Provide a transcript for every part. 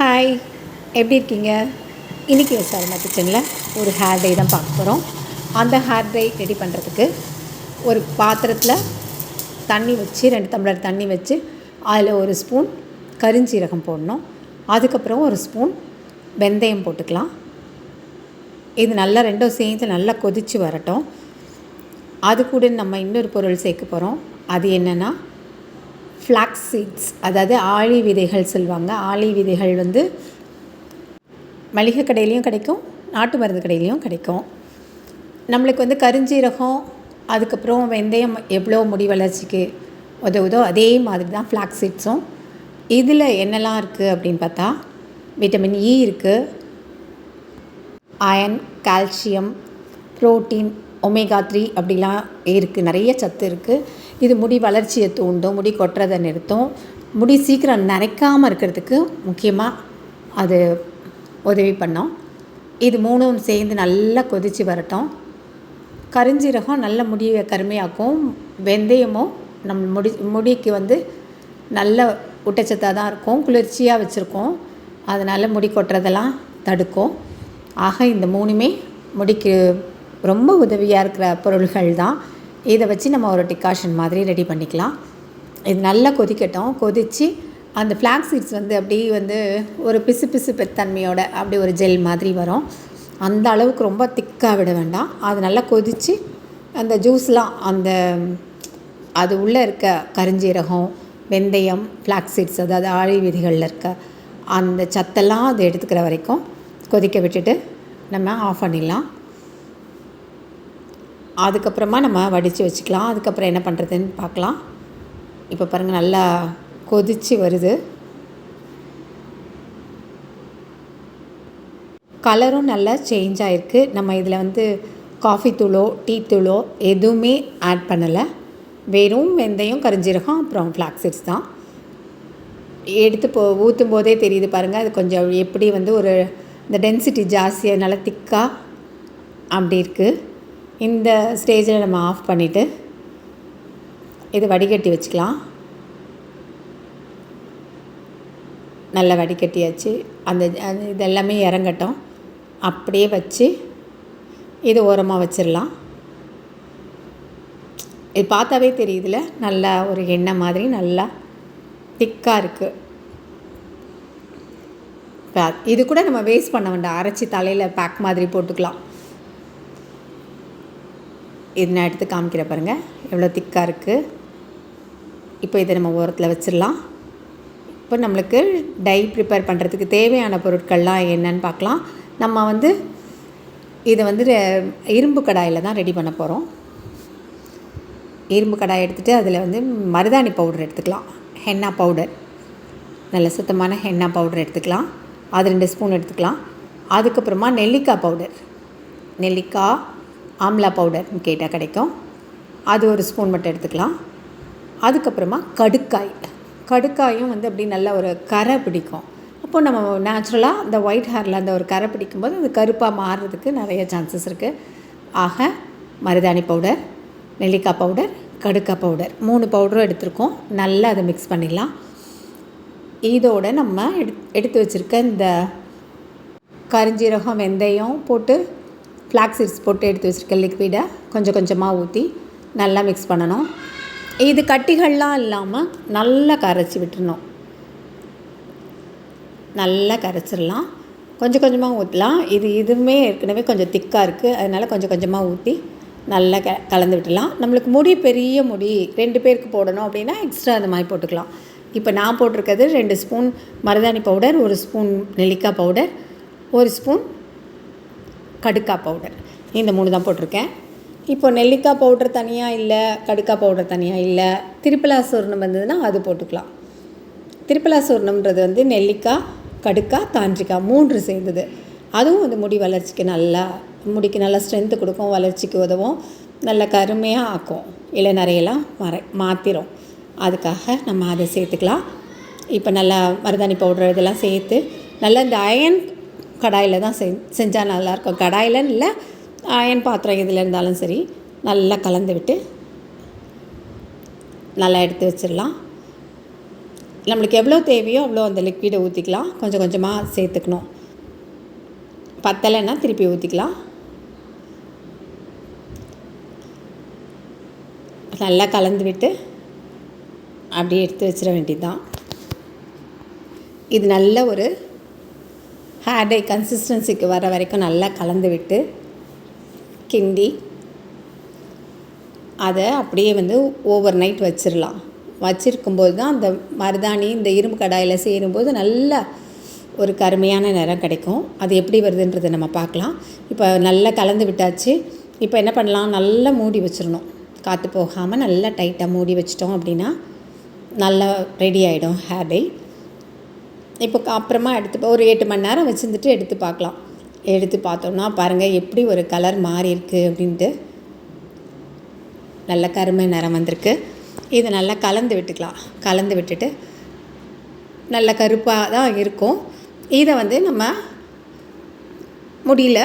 Hi, எப்படி இருக்கீங்க? இன்றைக்கி விசாரணை கிச்சனில் ஒரு ஹேர் டை தான் பார்க்க போகிறோம். அந்த ஹேர் டை ரெடி பண்ணுறதுக்கு ஒரு பாத்திரத்தில் தண்ணி வச்சு 2 டம்ளர் தண்ணி வச்சு அதில் ஒரு ஸ்பூன் கருஞ்சீரகம் போடணும். அதுக்கப்புறம் ஒரு ஸ்பூன் வெந்தயம் போட்டுக்கலாம். இது நல்லா ரெண்டும் சேர்ந்து நல்லா கொதித்து வரட்டும். அது கூட நம்ம இன்னொரு பொருள் சேர்க்க போகிறோம். அது என்னென்னா ஃப்ளாக்ஸ் சீட்ஸ், அதாவது ஆளி விதைகள் சொல்லுவாங்க. ஆளி விதைகள் மளிகை கடையிலையும் கிடைக்கும், நாட்டு மருந்து கடையிலையும் கிடைக்கும். நம்மளுக்கு கருஞ்சீரகம் அதுக்கப்புறம் வெந்தயம் எவ்வளோ முடி வளர்ச்சிக்கு உதவுதோ அதே மாதிரி தான் ஃப்ளாக்ஸ் சீட்ஸும். இதில் என்னெல்லாம் இருக்குது அப்படின்னு பார்த்தா விட்டமின் இ இருக்குது, அயன், கால்சியம், புரோட்டீன், ஒமேகா 3 அப்படிலாம் இருக்குது. நிறைய சத்து இருக்குது. இது முடி வளர்ச்சியை தூண்டும், முடி கொட்டுறதை நிறுத்தும், முடி சீக்கிரம் நரைக்காமல் இருக்கிறதுக்கு முக்கியமாக அது உதவி பண்ணோம். இது மூணும் சேர்ந்து நல்லா கொதித்து வரட்டும். கருஞ்சீரகம் நல்ல முடியை கருமையாக்கும். வெந்தயமும் நம்ம முடிக்கு நல்ல ஊட்டச்சத்தாக தான் இருக்கும், குளிர்ச்சியாக வச்சுருக்கோம். அதனால் முடி கொட்டுறதெல்லாம் தடுக்கும். ஆக இந்த மூணுமே முடிக்கு ரொம்ப உதவியாக இருக்கிற பொருள்கள் தான். இதை வச்சு நம்ம ஒரு டிகாஷன் மாதிரி ரெடி பண்ணிக்கலாம். இது நல்லா கொதிக்கட்டும். கொதித்து அந்த ஃப்ளாக்ஸ் சீட்ஸ் அப்படியே ஒரு பிசு தன்மையோட அப்படி ஒரு ஜெல் மாதிரி வரும். அந்த அளவுக்கு ரொம்ப திக்காக விட வேண்டாம். அது நல்லா கொதித்து அந்த ஜூஸ்லாம் அது உள்ளே இருக்க கருஞ்சீரகம், வெந்தயம், ஃப்ளாக்ஸ் சீட்ஸ், அதாவது ஆளி விதைகளில் இருக்க அந்த சத்தெல்லாம் அது எடுத்துக்கிற வரைக்கும் கொதிக்க விட்டுட்டு நம்ம ஆஃப் பண்ணிடலாம். அதுக்கப்புறமா நம்ம வடித்து வச்சுக்கலாம். அதுக்கப்புறம் என்ன பண்ணுறதுன்னு பார்க்கலாம். இப்போ பாருங்கள், நல்லா கொதித்து வருது. கலரும் நல்லா சேஞ்ச் ஆகிருக்கு. நம்ம இதில் காஃபி தூளோ டீ தூளோ எதுவுமே ஆட் பண்ணலை. வெறும் வெந்தயம், கருஞ்சீரகம், அப்புறம் ஃப்ளாக்ஸ் சீட்ஸ் தான். எடுத்து ஊற்றும் போதே தெரியுது பாருங்கள். அது கொஞ்சம் எப்படி ஒரு இந்த டென்சிட்டி ஜாஸ்தியாக நல்லா திக்காக அப்படி இருக்குது. இந்த ஸ்டேஜில் நம்ம ஆஃப் பண்ணிவிட்டு இது வடிகட்டி வச்சுக்கலாம். நல்லா வடிகட்டியாச்சு. இது எல்லாமே இறங்கட்டும். அப்படியே வச்சு இது ஓரமாக வச்சிடலாம். இது பார்த்தாவே தெரியுதுல, நல்லா ஒரு எண்ணெய் மாதிரி நல்லா திக்காக இருக்குது. இது கூட நம்ம வேஸ்ட் பண்ண வேண்டாம், அரைச்சி தலையில் பேக் மாதிரி போட்டுக்கலாம். இது நான் எடுத்து காமிக்கிற பாருங்கள் எவ்வளோ திக்காக இருக்குது. இப்போ இதை நம்ம ஓரத்தில் வச்சிடலாம். இப்போ நம்மளுக்கு டை ப்ரிப்பேர் பண்ணுறதுக்கு தேவையான பொருட்கள்லாம் என்னன்னு பார்க்கலாம். நம்ம இதை இரும்பு கடாயில் தான் ரெடி பண்ண போகிறோம். இரும்பு கடாய் எடுத்துகிட்டு அதில் மருதாணி பவுடர் எடுத்துக்கலாம். ஹென்னா பவுடர், நல்ல சுத்தமான ஹென்னா பவுடர் எடுத்துக்கலாம். அது 2 ஸ்பூன் எடுத்துக்கலாம். அதுக்கப்புறமா நெல்லிக்காய் பவுடர், நெல்லிக்காய் ஆம்லா பவுடர்னு கேட்டால் கிடைக்கும், அது 1 ஸ்பூன் மட்டும் எடுத்துக்கலாம். அதுக்கப்புறமா கடுக்காயும் அப்படி நல்லா ஒரு கரை பிடிக்கும். அப்போது நம்ம நேச்சுரலாக இந்த ஒயிட் ஹேரில் அந்த ஒரு கரை பிடிக்கும்போது அது கருப்பாக மாறுறதுக்கு நிறைய சான்சஸ் இருக்குது. ஆக மருதாணி பவுடர், நெல்லிக்காய் பவுடர், கடுக்காய் பவுடர் 3 பவுடரும் எடுத்துருக்கோம். நல்லா அதை மிக்ஸ் பண்ணிடலாம். இதோடு நம்ம எடுத்து வச்சுருக்க இந்த கருஞ்சீரகம், வெந்தயம் போட்டு ஃப்ளாக்ஸ் சீட்ஸ் போட்டு எடுத்து வச்சுருக்க லிக்விடை கொஞ்சம் கொஞ்சமாக ஊற்றி நல்லா மிக்ஸ் பண்ணணும். இது கட்டிகள்லாம் இல்லாமல் நல்லா கரைச்சி விட்டுறணும். நல்லா கரைச்சிடலாம். கொஞ்சம் கொஞ்சமாக ஊற்றலாம். இதுவுமே ஏற்கனவே கொஞ்சம் திக்காக இருக்குது, அதனால் கொஞ்சம் கொஞ்சமாக ஊற்றி நல்லா கலந்து விட்டுடலாம். நம்மளுக்கு முடி பெரிய முடி 2 பேருக்கு போடணும் அப்படின்னா எக்ஸ்ட்ரா அந்த மாதிரி போட்டுக்கலாம். இப்போ நான் போட்டிருக்கிறது 2 ஸ்பூன் மருதாணி பவுடர், 1 ஸ்பூன் நெல்லிக்காய் பவுடர், 1 ஸ்பூன் கடுக்காய் பவுடர், இந்த 3 தான் போட்டிருக்கேன். இப்போ நெல்லிக்காய் பவுடர் தனியாக இல்லை, கடுக்காய் பவுடர் தனியாக இல்லை, திரிபலா சூர்ணம் வந்ததுன்னா அது போட்டுக்கலாம். திரிபலா சூர்ணம்ன்றது நெல்லிக்காய், கடுக்காய், தாண்டிக்காய் 3 சேர்ந்தது. அதுவும் முடி வளர்ச்சிக்கு முடிக்கு நல்லா ஸ்ட்ரென்த்து கொடுக்கும், வளர்ச்சிக்கு உதவும், நல்ல கருமையாக ஆக்கும், நிறையெல்லாம் மாற்றிடும். அதுக்காக நம்ம அதை சேர்த்துக்கலாம். இப்போ நல்லா மருதாணி பவுடர் இதெல்லாம் சேர்த்து நல்லா இந்த அயன் கடாயில் தான் செஞ்சால் நல்லாயிருக்கும். கடாயிலன்னு இல்லை, அயன் பாத்திரம் இதில் இருந்தாலும் சரி, நல்லா கலந்து விட்டு நல்லா எடுத்து வச்சிடலாம். நம்மளுக்கு எவ்வளோ தேவையோ அவ்வளோ அந்த லிக்விடை ஊற்றிக்கலாம். கொஞ்சம் கொஞ்சமாக சேர்த்துக்கணும். பத்தலைன்னா திருப்பி ஊற்றிக்கலாம். நல்லா கலந்து விட்டு அப்படியே எடுத்து வச்சிட வேண்டியது தான். இது நல்ல ஒரு ஹேர் டை கன்சிஸ்டன்சிக்கு வர வரைக்கும் நல்லா கலந்து விட்டு கிண்டி அதை அப்படியே ஓவர் நைட் வச்சிடலாம். வச்சுருக்கும்போது தான் அந்த மருதாணி இந்த இரும்பு கடாயில் சேரும்போது நல்லா ஒரு கருமையான நிறம் கிடைக்கும். அது எப்படி வருதுன்றதை நம்ம பார்க்கலாம். இப்போ நல்லா கலந்து விட்டாச்சு. இப்போ என்ன பண்ணலாம், நல்லா மூடி வச்சிடணும். காற்று போகாமல் நல்லா டைட்டாக மூடி வச்சிட்டோம் அப்படின்னா நல்லா ரெடி ஆகிடும் ஹேர் டை. இப்போ அப்புறமா ஒரு 8 மணி நேரம் வச்சுருந்துட்டு எடுத்து பார்க்கலாம். எடுத்து பார்த்தோம்னா பாருங்கள் எப்படி ஒரு கலர் மாறி இருக்குது அப்படின்ட்டு. நல்ல கருமை நிறம் வந்திருக்கு. இதை நல்லா கலந்து விட்டுக்கலாம். கலந்து விட்டுட்டு நல்ல கருப்பாக தான் இருக்கும். இதை நம்ம முடியில்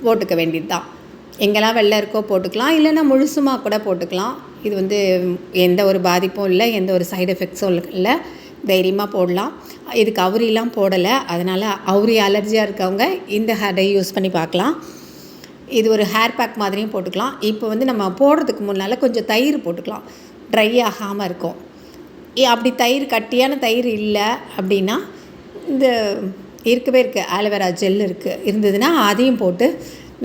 போட்டுக்க வேண்டியது தான். எங்கெல்லாம் வெள்ளை இருக்கோ போட்டுக்கலாம், இல்லைன்னா முழுசுமாக கூட போட்டுக்கலாம். இது எந்த ஒரு பாதிப்பும் இல்லை, எந்த ஒரு சைடு எஃபெக்ட்ஸும் இல்லை. தைரியமாக போடலாம். இதுக்கு அவுரிலாம் போடலை. அதனால் அவுரி அலர்ஜியாக இருக்கவங்க இந்த ஹேர் டை யூஸ் பண்ணி பார்க்கலாம். இது ஒரு ஹேர் பேக் மாதிரியும் போட்டுக்கலாம். இப்போ நம்ம போடுறதுக்கு முன்னால் கொஞ்சம் தயிர் போட்டுக்கலாம், ட்ரை ஆகாமல் இருக்கும். அப்படி தயிர் கட்டியான தயிர் இல்லை அப்படின்னா இந்த இருக்கவே இருக்குது ஆலோவேரா ஜெல் இருந்ததுன்னா அதையும் போட்டு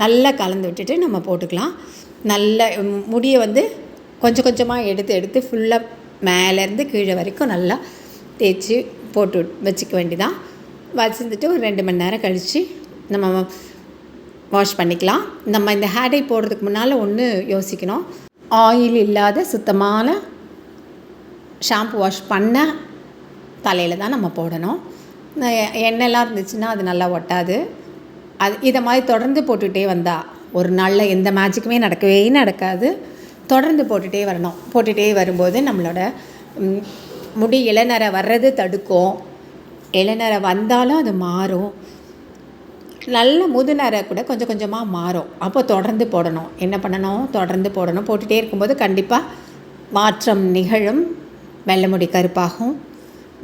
நல்லா கலந்து விட்டுட்டு நம்ம போட்டுக்கலாம். நல்ல முடியை கொஞ்சம் கொஞ்சமாக எடுத்து ஃபுல்லாக மேலேருந்து கீழே வரைக்கும் நல்லா தேய்ச்சி போட்டு வச்சுக்க வேண்டியதான். வச்சுருந்துட்டு ஒரு 2 மணி நேரம் கழித்து நம்ம வாஷ் பண்ணிக்கலாம். நம்ம இந்த ஹேர் டை போடுறதுக்கு முன்னால் ஒன்று யோசிக்கணும். ஆயில் இல்லாத சுத்தமான ஷாம்பு வாஷ் பண்ண தலையில் தான் நம்ம போடணும். எண்ணெய்லாம் இருந்துச்சுன்னா அது நல்லா ஒட்டாது. இதை மாதிரி தொடர்ந்து போட்டுகிட்டே வந்தால் ஒரு நாளில் எந்த மேஜிக்குமே நடக்காது. தொடர்ந்து போட்டுகிட்டே வரணும். போட்டுகிட்டே வரும்போது நம்மளோட முடி இளநரை வர்றது தடுக்கும். இளநரை வந்தாலும் அது மாறும். நல்ல முதுநரை கூட கொஞ்சம் கொஞ்சமாக மாறும். அப்போ தொடர்ந்து போடணும். என்ன பண்ணணும், தொடர்ந்து போடணும். போட்டுகிட்டே இருக்கும்போது கண்டிப்பாக மாற்றம் நிகழும். வெள்ளை முடி கருப்பாகும்,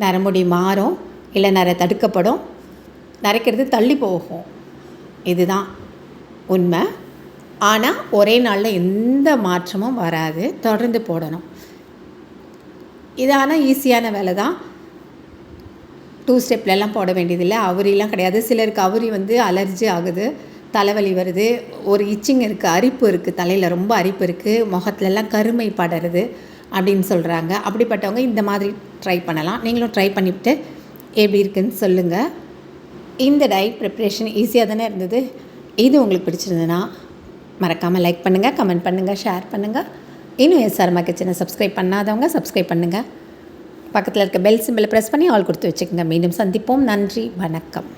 நரமுடி மாறும், இளநரை தடுக்கப்படும், நரைக்கிறது தள்ளி போகும். இதுதான் உண்மை. ஆனால் ஒரே நாளில் எந்த மாற்றமும் வராது. தொடர்ந்து போடணும். இது ஆனால் ஈஸியான வேலை தான். 2 ஸ்டெப்லலாம் போட வேண்டியதில்லை. அவுரிலாம் கிடையாது. சிலருக்கு அவுரி அலர்ஜி ஆகுது, தலைவலி வருது, ஒரு இச்சிங் இருக்குது, அரிப்பு இருக்குது, தலையில் ரொம்ப அரிப்பு இருக்குது, முகத்துலலாம் கருமை படருது அப்படின்னு சொல்கிறாங்க. அப்படிப்பட்டவங்க இந்த மாதிரி ட்ரை பண்ணலாம். நீங்களும் ட்ரை பண்ணிவிட்டு எப்படி இருக்குதுன்னு சொல்லுங்கள். இந்த டை ப்ரிப்ரேஷன் ஈஸியாக தானே இருந்தது. இது உங்களுக்கு பிடிச்சிருந்ததுன்னா மறக்காமல் லைக் பண்ணுங்கள், கமெண்ட் பண்ணுங்கள், ஷேர் பண்ணுங்கள். இன்னும் எஸ்ஆர்மா கிச்சனை சப்ஸ்கிரைப் பண்ணாதவங்க சப்ஸ்கிரைப் பண்ணுங்கள். பக்கத்தில் இருக்க பெல் சிம்பிளை ப்ரெஸ் பண்ணி ஆல் கொடுத்து வச்சுக்கோங்க. மீண்டும் சந்திப்போம். நன்றி, வணக்கம்.